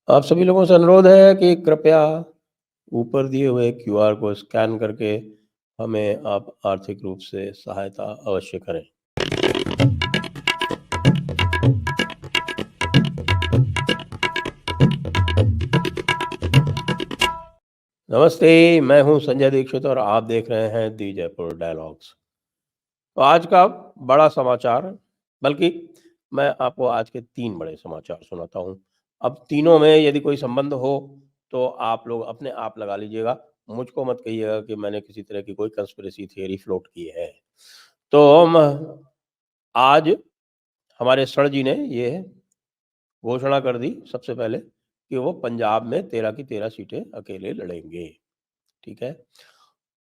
आप सभी लोगों से अनुरोध है कि कृपया ऊपर दिए हुए क्यूआर को स्कैन करके हमें आप आर्थिक रूप से सहायता अवश्य करें। नमस्ते, मैं हूं संजय दीक्षित और आप देख रहे हैं दी जयपुर डायलॉग्स। तो आज का बड़ा समाचार, बल्कि मैं आपको आज के 3 बड़े समाचार सुनाता हूं। अब तीनों में यदि कोई संबंध हो तो आप लोग अपने आप लगा लीजिएगा। मुझको मत कहिएगा कि मैंने किसी तरह की कोई कंस्पिरेसी थियरी फ्लोट की है। तो आज हमारे सर जी ने ये घोषणा कर दी सबसे पहले कि वो पंजाब में 13 की 13 सीटें अकेले लड़ेंगे, ठीक है।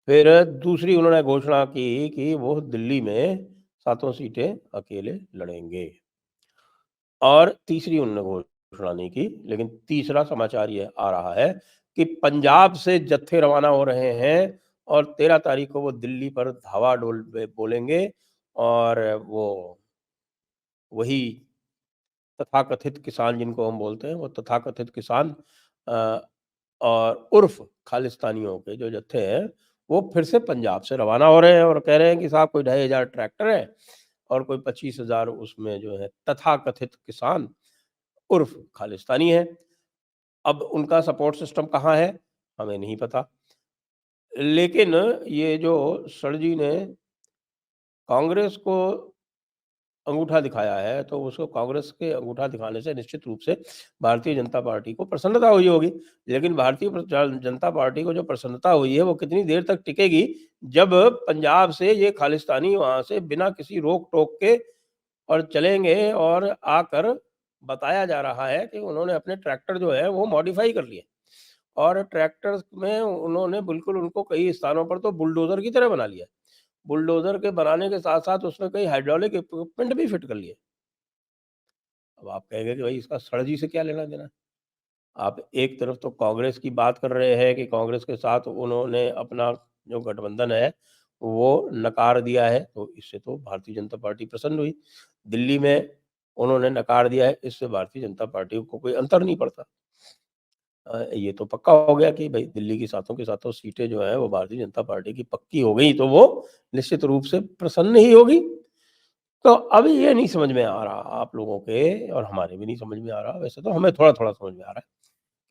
फिर दूसरी उन्होंने घोषणा की कि वो दिल्ली में सातों सीटें अकेले लड़ेंगे, और तीसरी उन्होंने घोषणा नहीं की। लेकिन तीसरा समाचार ये आ रहा है कि पंजाब से जत्थे रवाना हो रहे हैं और 13 तारीख को वो दिल्ली पर धावा बोलेंगे, और वो वही तथाकथित किसान जिनको हम बोलते हैं, वो तथाकथित किसान अ, और उर्फ खालिस्तानियों के जो जत्थे हैं, वो फिर से पंजाब से रवाना हो रहे हैं और कह रहे हैं कि साहब कोई 2,500 ट्रैक्टर है और कोई 25,000 उसमें जो है तथाकथित किसान उर्फ खालिस्तानी है। अब उनका सपोर्ट सिस्टम कहाँ है, हमें नहीं पता। लेकिन ये जो सर जी ने कांग्रेस को अंगूठा दिखाया है, तो उसको कांग्रेस के अंगूठा दिखाने से निश्चित रूप से भारतीय जनता पार्टी को प्रसन्नता हुई होगी। लेकिन भारतीय जनता पार्टी को जो प्रसन्नता हुई है, वो कितनी देर तक टिकेगी, जब पंजाब से ये खालिस्तानी वहाँ से बिना किसी रोक-टोक के और चलेंगे, और आकर बताया जा रहा है कि उन्होंने अपने ट्रैक्टर जो है, वो मॉडिफ़ाई कर लिए, और ट्रैक्टर्स में उन्होंने बिल्कुल उनको कई स्थानों पर तो बुलडोज़र की तरह बना लिया। बुलडोज़र के बनाने के साथ-साथ उसमें कई हाइड्रोलिक इक्विपमेंट भी फिट कर लिए। अब आप कहेंगे कि भाई इसका सर जी से क्या लेना-देना है? आप एक तरफ तो कांग्रेस की बात कर रहे हैं कि कांग्रेस के साथ उन्होंने अपना जो गठबंधन है, वो नकार दिया है, तो इससे तो भारतीय जनता पार्टी प्रसन्न हुई। दिल्ली में उन्होंने नकार दिया है, इससे भारतीय जनता पार्टी को कोई अंतर नहीं पड़ता। ये तो पक्का हो गया कि भई दिल्ली की सातों की सातों सीटें जो हैं, वो भारतीय जनता पार्टी की पक्की हो गई, तो वो निश्चित रूप से प्रसन्न ही होगी। तो अब ये नहीं समझ में आ रहा आप लोगों के, और हमारे भी नहीं समझ में आ रहा, वैसे तो हमें थोड़ा-थोड़ा समझ में आ रहा है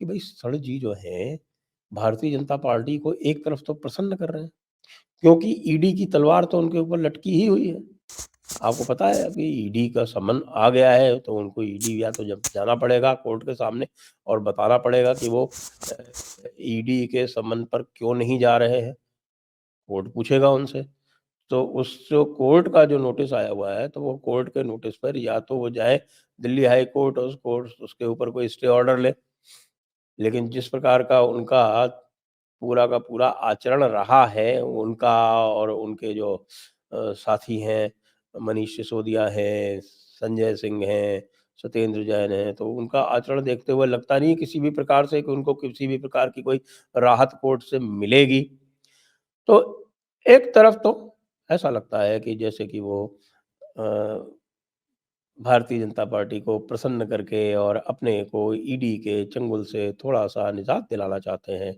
कि भई सर जी जो हैं, भारतीय जनता पार्टी को एक तरफ तो प्रसन्न कर रहे हैं, क्योंकि ईडी की तलवार तो उनके ऊपर लटकी ही हुई है। आपको पता है कि ईडी का समन आ गया है, तो उनको ईडी या तो जब जाना पड़ेगा कोर्ट के सामने और बताना पड़ेगा कि वो अ, ईडी के समन पर क्यों नहीं जा रहे हैं। कोर्ट पूछेगा उनसे। तो उस जो कोर्ट का जो नोटिस आया हुआ है, तो वो कोर्ट के नोटिस पर या तो वो जाएँ दिल्ली हाई कोर्ट और उसके ऊपर कोई स्टे ऑर्डर ले। लेकिन जिस प्रकार का उनका पूरा का पूरा आचरण रहा है, उनका और उनके जो साथी हैं, मनीष सिसोदिया हैं, संजय सिंह हैं, सत्येंद्र जैन हैं, तो उनका आचरण देखते हुए लगता नहीं है किसी भी प्रकार से कि उनको किसी भी प्रकार की कोई राहत कोर्ट से मिलेगी। तो एक तरफ तो ऐसा लगता है कि जैसे कि वो अ, भारतीय जनता पार्टी को प्रसन्न करके और अपने को ईडी के चंगुल से थोड़ा-सा निजात दिलाना चाहते हैं।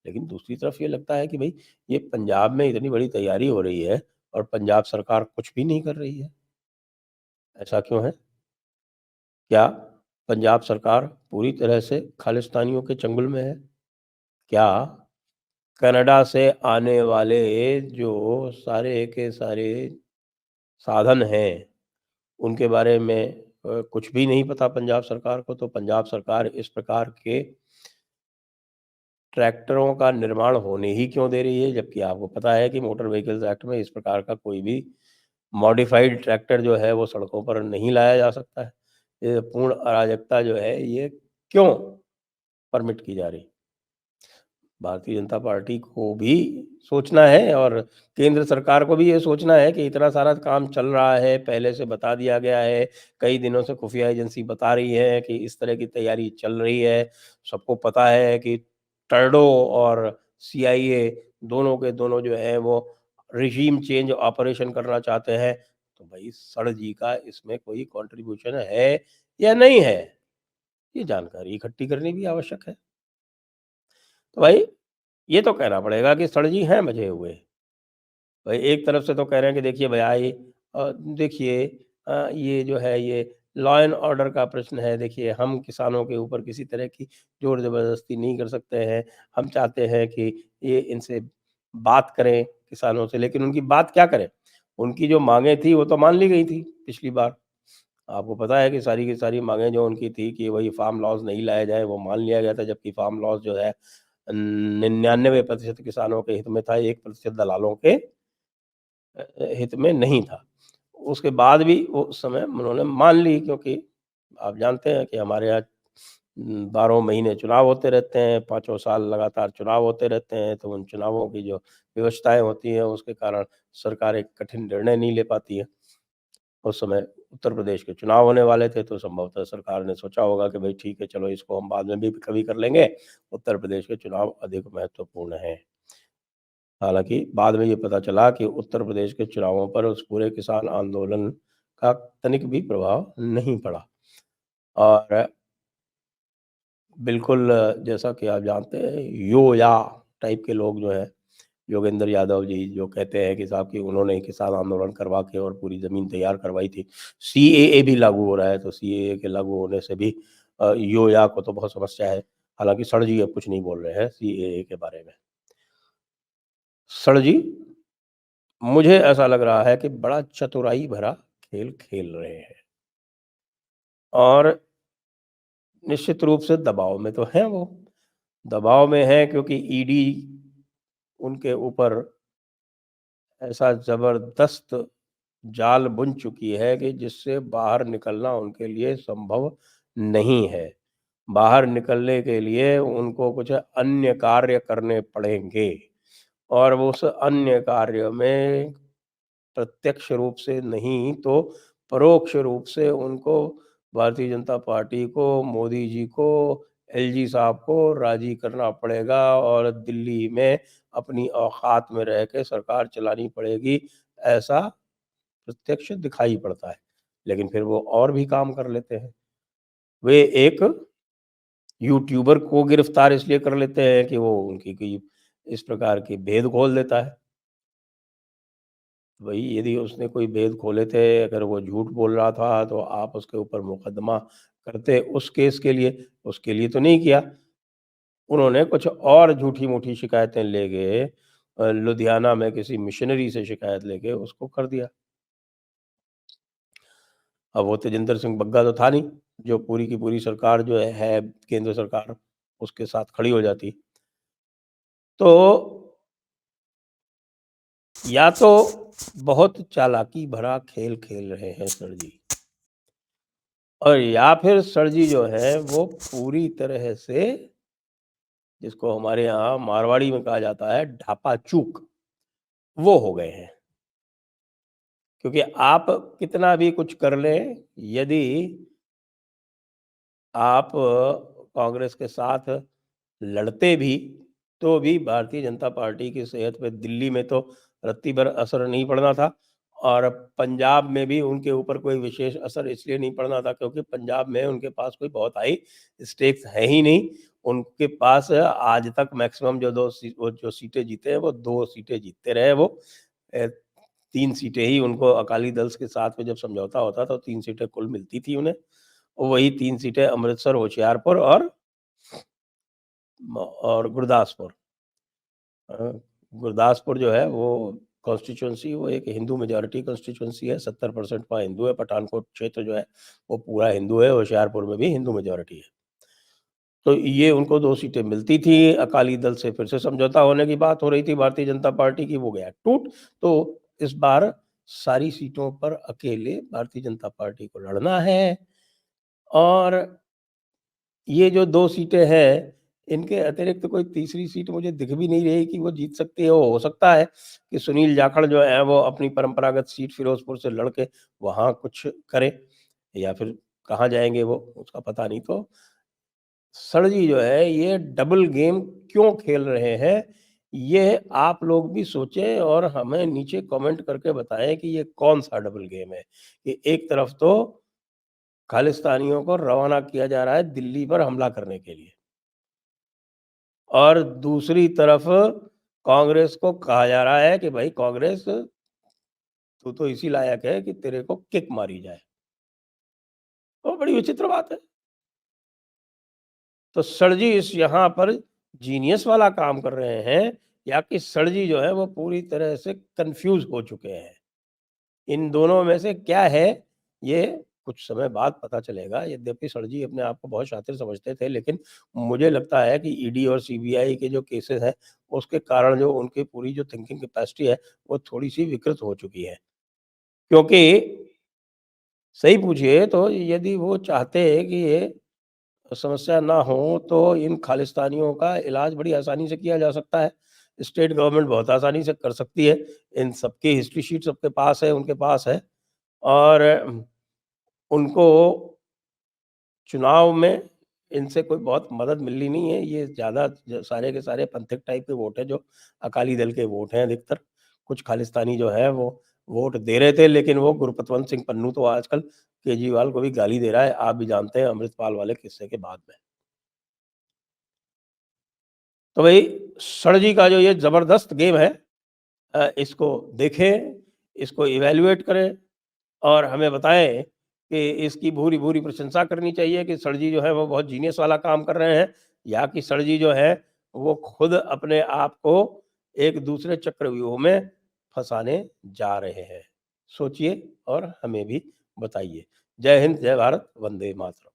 लेकिन दूसरी तरफ ये लगता है कि भई ये पंजाब में इतनी बड़ी तैयारी हो रही है और पंजाब सरकार कुछ भी नहीं कर रही है। ऐसा क्यों है? क्या पंजाब सरकार पूरी तरह से खालिस्तानियों के चंगुल में है? क्या कनाडा से आने वाले जो सारे के सारे साधन हैं, उनके बारे में कुछ भी नहीं पता पंजाब सरकार को? तो पंजाब सरकार इस प्रकार के ट्रैक्टरों का निर्माण होने ही क्यों दे रही है? जबकि आपको पता है कि मोटर व्हीकल्स एक्ट में इस प्रकार का कोई भी मॉडिफाइड ट्रैक्टर जो है वो सड़कों पर नहीं लाया जा सकता है। ये पूर्ण अराजकता जो है, ये क्यों परमिट की जा रही? भारतीय जनता पार्टी को भी सोचना है और केंद्र सरकार को भी ये सोचना है कि इतना सारा काम चल रहा है, पहले से बता दिया गया है, कई दिनों से खुफिया एजेंसी बता रही है कि इस तरह की तैयारी चल रही है। सबको पता है कि टर्डो और सीआईए दोनों के दोनों जो हैं वो रेज़ीम चेंज ऑपरेशन करना चाहते हैं। तो भई सर जी का इसमें कोई कंट्रीब्यूशन है या नहीं है? ये जानकारी इकट्ठी करनी भी आवश्यक है। तो भाई ये तो कहना पड़ेगा कि सर जी हैं बचे हुए। भाई एक तरफ से तो कह रहे हैं कि देखिए भई देखिए ये जो है ये लॉ एंड ऑर्डर का प्रश्न है। देखिए हम किसानों के ऊपर किसी तरह की ज़ोर ज़बरदस्ती नहीं कर सकते हैं। हम चाहते हैं कि ये इनसे बात करें किसानों से, लेकिन उनकी बात क्या करें? उनकी जो माँगें थी वो तो मान ली गई थी पिछली बार। आपको पता है कि सारी की सारी माँगें जो उनकी थी कि वही फार्म लॉज़ नहीं लाए जाएँ, वो मान लिया गया था, जबकि फार्म लॉज़ जो है 99% किसानों के हित में था, 1% दलालों के हित में नहीं था। उसके बाद भी वो उस समय उन्होंने मान ली, क्योंकि आप जानते हैं कि हमारे यहाँ 12 महीने चुनाव होते रहते हैं, पाँचों साल लगातार चुनाव होते रहते हैं, तो उन चुनावों की जो व्यवस्थाएँ होती हैं, उसके कारण सरकार एक कठिन निर्णय नहीं ले पाती है। उस समय उत्तर प्रदेश के चुनाव होने वाले थे, तो संभवतः सरकार ने सोचा होगा कि भई ठीक है, चलो इसको हम बाद में भी कभी कर लेंगे, उत्तर प्रदेश के चुनाव अधिक महत्वपूर्ण हैं। हालाँकि बाद में ये पता चला कि उत्तर प्रदेश के चुनावों पर उस पूरे किसान आंदोलन का तनिक भी प्रभाव नहीं पड़ा। और बिल्कुल जैसा कि आप जानते हैं, यो-या टाइप के लोग जो हैं, योगेंद्र यादव जी जो कहते हैं कि साहब कि उन्होंने ही किसान आंदोलन करवा के और पूरी ज़मीन तैयार करवाई थी। सीएए भी लागू हो रहा है, तो सीएए के लागू होने से भी यो-या को तो बहुत समस्या है। हालाँकि सर जी अब कुछ नहीं बोल रहे हैं सीएए के बारे में। सर जी, मुझे ऐसा लग रहा है कि बड़ा चतुराई भरा खेल खेल रहे हैं और निश्चित रूप से दबाव में तो हैं वो। दबाव में हैं क्योंकि ईडी उनके ऊपर ऐसा ज़बरदस्त जाल बुन चुकी है कि जिससे बाहर निकलना उनके लिए संभव नहीं है। बाहर निकलने के लिए उनको कुछ अन्य कार्य करने पड़ेंगे और वो उस अन्य कार्य में प्रत्यक्ष रूप से नहीं तो परोक्ष रूप से उनको भारतीय जनता पार्टी को, मोदी जी को, एलजी साहब को राज़ी करना पड़ेगा और दिल्ली में अपनी औकात में रह के सरकार चलानी पड़ेगी, ऐसा प्रत्यक्ष दिखाई पड़ता है। लेकिन फिर वो और भी काम कर लेते हैं। वे एक यूट्यूबर को गिरफ्तार इसलिए कर लेते हैं कि वो उनकी कोई इस प्रकार के भेद खोल देता है। वही यदि उसने कोई भेद खोले थे, अगर वो झूठ बोल रहा था, तो आप उसके ऊपर मुकदमा करते उस केस के लिए, उसके लिए तो नहीं किया। उन्होंने कुछ और झूठी-मूठी शिकायतें ले गए लुधियाना में किसी मिशनरी से शिकायत लेके उसको कर दिया। अब वो तेजिंदर सिंह बग्गा तो था नहीं, जो पूरी की पूरी सरकार जो है केंद्र सरकार, उसके साथ खड़ी हो जाती। तो या तो बहुत चालाकी भरा खेल खेल रहे हैं सर जी। और या फिर सर जी जो है वो पूरी तरह से जिसको हमारे यहाँ मारवाड़ी में कहा जाता है ढापा-चूक, वो हो गए हैं। क्योंकि आप कितना भी कुछ कर लें, यदि आप कांग्रेस के साथ लड़ते भी, तो भी भारतीय जनता पार्टी की सेहत पे दिल्ली में तो रत्ती भर असर नहीं पड़ना था और पंजाब में भी उनके ऊपर कोई विशेष असर इसलिए नहीं पड़ना था क्योंकि पंजाब में उनके पास कोई बहुत हाई स्टेक्स है ही नहीं। उनके पास आज तक मैक्सिमम वो जो सीटें जीते हैं, वो 2 सीटें जीतते रहे वो। 3 सीटें ही उनको अकाली दल के साथ में जब समझौता होता, तो 3 सीटें कुल मिलती थी उन्हें। वही 3 सीटें अमृतसर, होशियारपुर और गुरदासपुर। अ, गुरदासपुर जो है वो कॉन्स्टिट्यूएंसी वो एक हिंदू मेजॉरिटी कॉन्स्टिट्यूएंसी है, 70% वहाँ हिंदू है, पठानकोट क्षेत्र जो है वो पूरा हिंदू है, होशियारपुर में भी हिंदू मेजॉरिटी है। तो ये उनको 2 सीटें मिलती थी, अकाली दल से फिर से समझौता होने की बात हो रही थी भारतीय जनता पार्टी की, वो गया टूट। तो इस बार सारी सीटों पर अकेले भारतीय जनता पार्टी को लड़ना है और ये जो 2 सीटें हैं, इनके अतिरिक्त कोई तीसरी सीट मुझे दिख भी नहीं रही कि वो जीत सकती है। वो हो सकता है कि सुनील जाखड़ जो हैं, वो अपनी परंपरागत सीट फ़िरोज़पुर से लड़ के वहाँ कुछ करें या फिर कहाँ जाएँगे वो, उसका पता नहीं। तो सर जी जो है, ये डबल गेम क्यों खेल रहे हैं, ये आप लोग भी सोचें और हमें नीचे कमेंट करके बताएँ कि ये कौन-सा डबल गेम है। कि एक तरफ तो खालिस्तानियों को रवाना किया जा रहा है दिल्ली पर हमला करने के लिए। और दूसरी तरफ कांग्रेस को कहा जा रहा है कि भाई कांग्रेस, तू तो इसी लायक है कि तेरे को किक मारी जाए। तो बड़ी विचित्र बात है। तो सर जी इस यहाँ पर जीनियस वाला काम कर रहे हैं, या कि सर जी जो है वो पूरी तरह से कन्फ्यूज़ हो चुके हैं। इन दोनों में से क्या है, ये कुछ समय बाद पता चलेगा। यद्यपि सर जी अपने आप को बहुत शातिर समझते थे, लेकिन मुझे लगता है कि ईडी और सीबीआई के जो केसेस हैं, उसके कारण जो उनकी पूरी जो थिंकिंग कैपेसिटी है, वो थोड़ी-सी विकृत हो चुकी है। क्योंकि सही पूछिए तो यदि वो चाहते कि ये समस्या ना हो, तो इन खालिस्तानियों का इलाज बड़ी आसानी से किया जा सकता है। स्टेट गवर्नमेंट बहुत आसानी से कर सकती है। इन सबकी हिस्ट्री शीट सबके पास है, उनके पास है। और उनको चुनाव में इनसे कोई बहुत मदद मिलनी नहीं है। ये ज़्यादा ज सारे के सारे पंथिक टाइप के वोट हैं, जो अकाली दल के वोट हैं अधिकतर। कुछ खालिस्तानी जो है वो वोट दे रहे थे, लेकिन वो गुरपतवंत सिंह पन्नू तो आजकल केजरीवाल को भी गाली दे रहा है। आप भी जानते हैं अमृतपाल वाले किस्से के बाद में। तो भई सर जी का जो ये ज़बरदस्त गेम है, इसको देखें, इसको इवैल्यूएट करें और हमें बताएँ कि इसकी भूरि-भूरि प्रशंसा करनी चाहिए कि सर जी जो है वो बहुत जीनियस वाला काम कर रहे हैं, या कि सर जी जो है वो खुद अपने आप को एक दूसरे चक्रव्यूह में फँसाने जा रहे हैं। सोचिए और हमें भी बताइए। जय हिंद, जय भारत, वंदे मातरम।